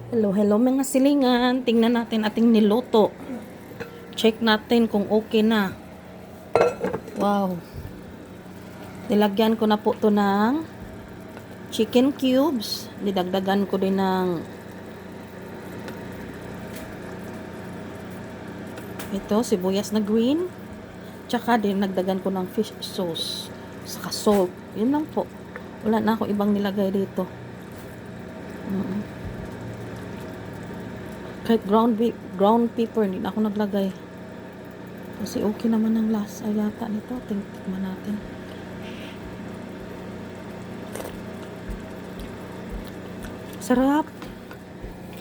Hello, hello mga silingan. Tingnan natin ating niluto. Check natin kung okay na. Wow. Nilagyan ko na po to ng chicken cubes. Didagdagan ko din ng ito, sibuyas na green. Tsaka din nagdagan ko ng fish sauce. Saka salt. Yun lang po. Wala na ako ibang nilagay dito. Kahit ground pepper, hindi na ako naglagay. Kasi okay naman ang lasa yata nito. Tingnan natin. Sarap.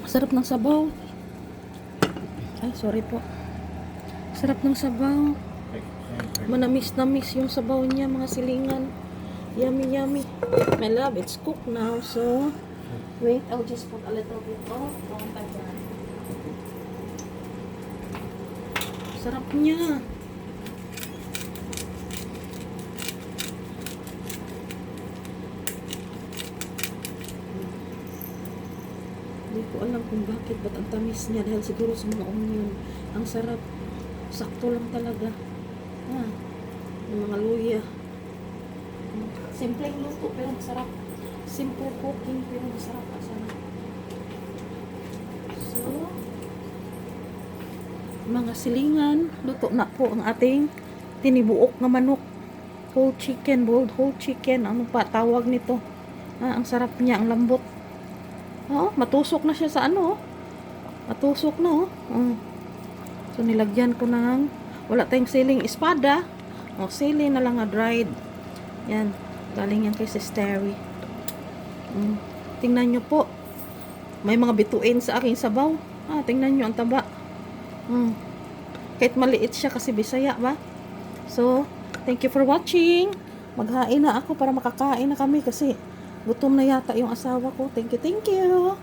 Sarap ng sabaw. Ay, sorry po. Sarap ng sabaw. Manamis-namis yung sabaw niya, mga silingan. Yummy, yummy. My love, it's cooked now. So, wait, I'll just put a little bit of brown pepper. Sarap niya. Hindi ko alam kung bakit, ba't ang tamis niya dahil siguro sa mga onion. Ang sarap. Sakto lang talaga. Yung mga luya. Simpleng luto pero masarap. Simple cooking pero masarap. So, mga silingan, luto na po ang ating tinibuok na manok. Whole chicken, boiled whole chicken. Ano pa tawag nito? Ang sarap niya, ang lambot. Matusok na siya sa ano. Matusok na. So, nilagyan ko ng wala tayong siling espada. Siling na lang dried. Yan. Galing yan kay Sistery. Tingnan nyo po. May mga bituin sa aking sabaw. Tingnan nyo ang taba. Kahit maliit siya kasi Bisaya ba? So, thank you for watching. Maghain na ako para makakain na kami kasi gutom na yata yung asawa ko. Thank you, thank you.